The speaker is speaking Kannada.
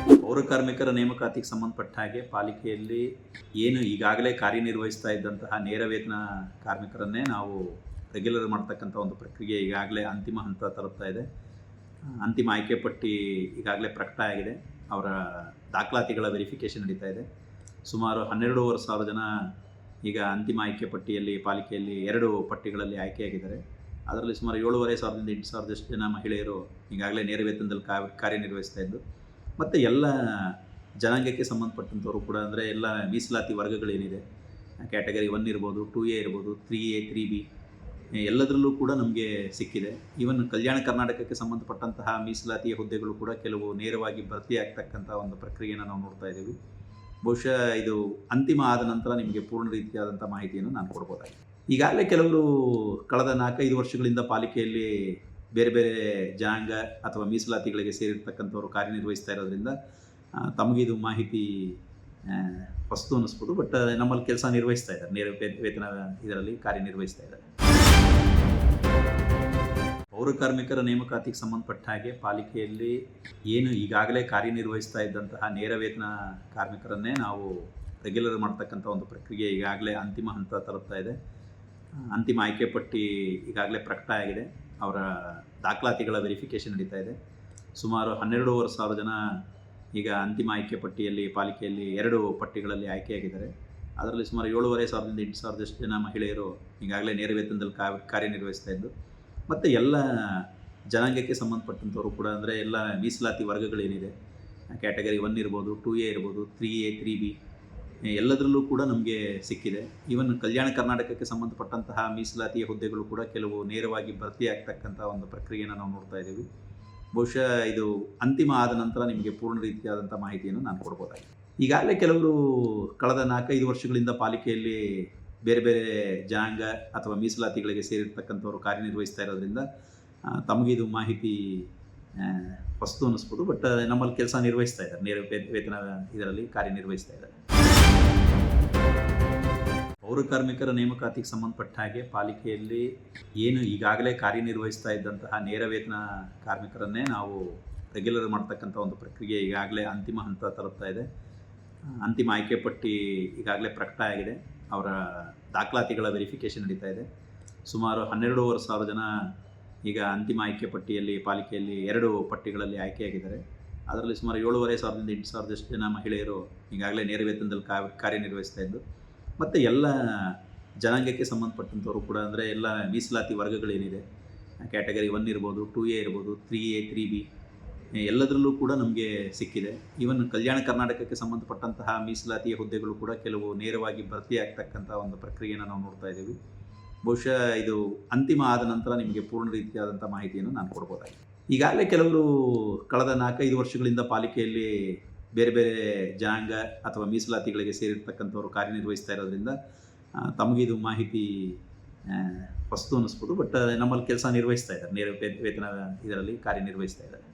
ಪೌರ ಕಾರ್ಮಿಕರ ನೇಮಕಾತಿಗೆ ಸಂಬಂಧಪಟ್ಟ ಹಾಗೆ ಪಾಲಿಕೆಯಲ್ಲಿ ಏನು ಈಗಾಗಲೇ ಕಾರ್ಯನಿರ್ವಹಿಸ್ತಾ ಇದ್ದಂತಹ ನೇರ ವೇತನ ಕಾರ್ಮಿಕರನ್ನೇ ನಾವು ರೆಗ್ಯುಲರ್ ಮಾಡ್ತಕ್ಕಂಥ ಒಂದು ಪ್ರಕ್ರಿಯೆ ಈಗಾಗಲೇ ಅಂತಿಮ ಹಂತ ತಲುಪ್ತಾ ಇದೆ. ಅಂತಿಮ ಆಯ್ಕೆ ಪಟ್ಟಿ ಈಗಾಗಲೇ ಪ್ರಕಟ ಆಗಿದೆ. ಅವರ ದಾಖಲಾತಿಗಳ ವೆರಿಫಿಕೇಷನ್ ನಡೀತಾ ಇದೆ. ಸುಮಾರು 12,500 ಜನ ಈಗ ಅಂತಿಮ ಆಯ್ಕೆ ಪಟ್ಟಿಯಲ್ಲಿ ಪಾಲಿಕೆಯಲ್ಲಿ 2 ಪಟ್ಟಿಗಳಲ್ಲಿ ಆಯ್ಕೆಯಾಗಿದ್ದಾರೆ. ಅದರಲ್ಲಿ ಸುಮಾರು 7,500ದಿಂದ 8,000 ಜನ ಮಹಿಳೆಯರು ಈಗಾಗಲೇ ನೇರ ವೇತನದಲ್ಲಿ ಕಾರ್ಯನಿರ್ವಹಿಸ್ತಾ ಇದ್ದು, ಮತ್ತು ಎಲ್ಲ ಜನಾಂಗಕ್ಕೆ ಸಂಬಂಧಪಟ್ಟಂಥವರು ಕೂಡ, ಅಂದರೆ ಎಲ್ಲ ಮೀಸಲಾತಿ ವರ್ಗಗಳೇನಿದೆ, ಕ್ಯಾಟಗರಿ 1 ಇರ್ಬೋದು, 2A ಇರ್ಬೋದು, 3A 3B ಎಲ್ಲದರಲ್ಲೂ ಕೂಡ ನಮಗೆ ಸಿಕ್ಕಿದೆ. ಈವನ್ ಕಲ್ಯಾಣ ಕರ್ನಾಟಕಕ್ಕೆ ಸಂಬಂಧಪಟ್ಟಂತಹ ಮೀಸಲಾತಿಯ ಹುದ್ದೆಗಳು ಕೂಡ ಕೆಲವು ನೇರವಾಗಿ ಭರ್ತಿ ಆಗ್ತಕ್ಕಂಥ ಒಂದು ಪ್ರಕ್ರಿಯೆಯನ್ನು ನಾವು ನೋಡ್ತಾ ಇದ್ದೀವಿ. ಬಹುಶಃ ಇದು ಅಂತಿಮ ಆದ ನಂತರ ನಿಮಗೆ ಪೂರ್ಣ ರೀತಿಯಾದಂಥ ಮಾಹಿತಿಯನ್ನು ನಾನು ಕೊಡ್ಬೋದಾಗಿದೆ. ಈಗಾಗಲೇ ಕೆಲವರು ಕಳೆದ 4-5 ವರ್ಷಗಳಿಂದ ಪಾಲಿಕೆಯಲ್ಲಿ ಬೇರೆ ಬೇರೆ ಜನಾಂಗ ಅಥವಾ ಮೀಸಲಾತಿಗಳಿಗೆ ಸೇರಿರ್ತಕ್ಕಂಥವ್ರು ಕಾರ್ಯನಿರ್ವಹಿಸ್ತಾ ಇರೋದ್ರಿಂದ ತಮಗಿದು ಮಾಹಿತಿ ಹೊಸ್ತು ಅನ್ನಿಸ್ಬೋದು. ಬಟ್ ನಮ್ಮಲ್ಲಿ ಕೆಲಸ ನಿರ್ವಹಿಸ್ತಾ ಇದ್ದಾರೆ, ನೇರ ವೇತನ ಇದರಲ್ಲಿ ಕಾರ್ಯನಿರ್ವಹಿಸ್ತಾ ಇದ್ದಾರೆ. ಪೌರ ಕಾರ್ಮಿಕರ ನೇಮಕಾತಿಗೆ ಸಂಬಂಧಪಟ್ಟ ಹಾಗೆ ಪಾಲಿಕೆಯಲ್ಲಿ ಏನು ಈಗಾಗಲೇ ಕಾರ್ಯನಿರ್ವಹಿಸ್ತಾ ಇದ್ದಂತಹ ನೇರ ವೇತನ ಕಾರ್ಮಿಕರನ್ನೇ ನಾವು ರೆಗ್ಯುಲರ್ ಮಾಡ್ತಕ್ಕಂಥ ಒಂದು ಪ್ರಕ್ರಿಯೆ ಈಗಾಗಲೇ ಅಂತಿಮ ಹಂತ ತಲುಪ್ತಾ ಇದೆ. ಅಂತಿಮ ಆಯ್ಕೆ ಪಟ್ಟಿ ಈಗಾಗಲೇ ಪ್ರಕಟ ಆಗಿದೆ. ಅವರ ದಾಖಲಾತಿಗಳ ವೆರಿಫಿಕೇಷನ್ ನಡೀತಾ ಇದೆ. ಸುಮಾರು 12,500 ಜನ ಈಗ ಅಂತಿಮ ಆಯ್ಕೆ ಪಟ್ಟಿಯಲ್ಲಿ ಪಾಲಿಕೆಯಲ್ಲಿ 2 ಪಟ್ಟಿಗಳಲ್ಲಿ ಆಯ್ಕೆಯಾಗಿದ್ದಾರೆ. ಅದರಲ್ಲಿ ಸುಮಾರು 7,500ದಿಂದ 8,000 ಜನ ಮಹಿಳೆಯರು ಈಗಾಗಲೇ ನೇರ ವೇತನದಲ್ಲಿ ಕಾರ್ಯನಿರ್ವಹಿಸ್ತಾ ಇದ್ದು, ಮತ್ತು ಎಲ್ಲ ಜನಾಂಗಕ್ಕೆ ಸಂಬಂಧಪಟ್ಟಂಥವರು ಕೂಡ, ಅಂದರೆ ಎಲ್ಲ ಮೀಸಲಾತಿ ವರ್ಗಗಳೇನಿದೆ, ಕ್ಯಾಟಗರಿ 1 ಇರ್ಬೋದು, 2A ಇರ್ಬೋದು, 3A 3B ಎಲ್ಲದರಲ್ಲೂ ಕೂಡ ನಮಗೆ ಸಿಕ್ಕಿದೆ. ಈವನ್ ಕಲ್ಯಾಣ ಕರ್ನಾಟಕಕ್ಕೆ ಸಂಬಂಧಪಟ್ಟಂತಹ ಮೀಸಲಾತಿಯ ಹುದ್ದೆಗಳು ಕೂಡ ಕೆಲವು ನೇರವಾಗಿ ಭರ್ತಿ ಆಗ್ತಕ್ಕಂಥ ಒಂದು ಪ್ರಕ್ರಿಯೆಯನ್ನು ನಾವು ನೋಡ್ತಾ ಇದ್ದೀವಿ. ಬಹುಶಃ ಇದು ಅಂತಿಮ ಆದ ನಂತರ ನಿಮಗೆ ಪೂರ್ಣ ರೀತಿಯಾದಂಥ ಮಾಹಿತಿಯನ್ನು ನಾನು ಕೊಡ್ಬೋದಾಗಿದೆ. ಈಗಾಗಲೇ ಕೆಲವರು ಕಳೆದ 4-5 ವರ್ಷಗಳಿಂದ ಪಾಲಿಕೆಯಲ್ಲಿ ಬೇರೆ ಬೇರೆ ಜನಾಂಗ ಅಥವಾ ಮೀಸಲಾತಿಗಳಿಗೆ ಸೇರಿರ್ತಕ್ಕಂಥವ್ರು ಕಾರ್ಯನಿರ್ವಹಿಸ್ತಾ ಇರೋದ್ರಿಂದ ತಮಗಿದು ಮಾಹಿತಿ ಹೊಸ್ತು ಅನ್ನಿಸ್ಬೋದು. ಬಟ್ ನಮ್ಮಲ್ಲಿ ಕೆಲಸ ನಿರ್ವಹಿಸ್ತಾ ಇದ್ದಾರೆ, ನೇರ ವೇತನ ಇದರಲ್ಲಿ ಕಾರ್ಯನಿರ್ವಹಿಸ್ತಾ ಇದ್ದಾರೆ. ಪೌರ ಕಾರ್ಮಿಕರ ನೇಮಕಾತಿಗೆ ಸಂಬಂಧಪಟ್ಟ ಹಾಗೆ ಪಾಲಿಕೆಯಲ್ಲಿ ಏನು ಈಗಾಗಲೇ ಕಾರ್ಯನಿರ್ವಹಿಸ್ತಾ ಇದ್ದಂತಹ ನೇರ ವೇತನ ಕಾರ್ಮಿಕರನ್ನೇ ನಾವು ರೆಗ್ಯುಲರ್ ಮಾಡ್ತಕ್ಕಂಥ ಒಂದು ಪ್ರಕ್ರಿಯೆ ಈಗಾಗಲೇ ಅಂತಿಮ ಹಂತ ತಲುಪ್ತಾ ಇದೆ. ಅಂತಿಮ ಆಯ್ಕೆ ಪಟ್ಟಿ ಈಗಾಗಲೇ ಪ್ರಕಟ ಆಗಿದೆ. ಅವರ ದಾಖಲಾತಿಗಳ ವೆರಿಫಿಕೇಷನ್ ನಡೀತಾ ಇದೆ. ಸುಮಾರು 12,500 ಜನ ಈಗ ಅಂತಿಮ ಆಯ್ಕೆ ಪಟ್ಟಿಯಲ್ಲಿ ಪಾಲಿಕೆಯಲ್ಲಿ 2 ಪಟ್ಟಿಗಳಲ್ಲಿ ಆಯ್ಕೆಯಾಗಿದ್ದಾರೆ. ಅದರಲ್ಲಿ ಸುಮಾರು 7,500ದಿಂದ 8,000 ಜನ ಮಹಿಳೆಯರು ಈಗಾಗಲೇ ನೇರ ವೇತನದಲ್ಲಿ ಕಾರ್ಯನಿರ್ವಹಿಸ್ತಾ ಇದ್ದು, ಮತ್ತು ಎಲ್ಲ ಜನಾಂಗಕ್ಕೆ ಸಂಬಂಧಪಟ್ಟಂಥವರು ಕೂಡ, ಅಂದರೆ ಎಲ್ಲ ಮೀಸಲಾತಿ ವರ್ಗಗಳೇನಿದೆ, ಕ್ಯಾಟಗರಿ 1 ಇರ್ಬೋದು, 2A ಇರ್ಬೋದು, 3A 3B ಎಲ್ಲದರಲ್ಲೂ ಕೂಡ ನಮಗೆ ಸಿಕ್ಕಿದೆ. ಈವನ್ ಕಲ್ಯಾಣ ಕರ್ನಾಟಕಕ್ಕೆ ಸಂಬಂಧಪಟ್ಟಂತಹ ಮೀಸಲಾತಿಯ ಹುದ್ದೆಗಳು ಕೂಡ ಕೆಲವು ನೇರವಾಗಿ ಭರ್ತಿ ಆಗ್ತಕ್ಕಂಥ ಒಂದು ಪ್ರಕ್ರಿಯೆಯನ್ನು ನಾವು ನೋಡ್ತಾ ಇದ್ದೀವಿ. ಬಹುಶಃ ಇದು ಅಂತಿಮ ಆದ ನಂತರ ನಿಮಗೆ ಪೂರ್ಣ ರೀತಿಯಾದಂಥ ಮಾಹಿತಿಯನ್ನು ನಾನು ಕೊಡ್ಬೋದಾಗಿದೆ. ಈಗಾಗಲೇ ಕೆಲವರು ಕಳೆದ 4-5 ವರ್ಷಗಳಿಂದ ಪಾಲಿಕೆಯಲ್ಲಿ ಬೇರೆ ಬೇರೆ ಜನಾಂಗ ಅಥವಾ ಮೀಸಲಾತಿಗಳಿಗೆ ಸೇರಿರ್ತಕ್ಕಂಥವ್ರು ಕಾರ್ಯನಿರ್ವಹಿಸ್ತಾ ಇರೋದ್ರಿಂದ ತಮಗಿದು ಮಾಹಿತಿ ಹೊಸ್ತು ಅನ್ನಿಸ್ಬೋದು. ಬಟ್ ನಮ್ಮಲ್ಲಿ ಕೆಲಸ ನಿರ್ವಹಿಸ್ತಾ ಇದ್ದಾರೆ, ನೇರ ವೇತನ ಇದರಲ್ಲಿ ಕಾರ್ಯನಿರ್ವಹಿಸ್ತಾ ಇದ್ದಾರೆ.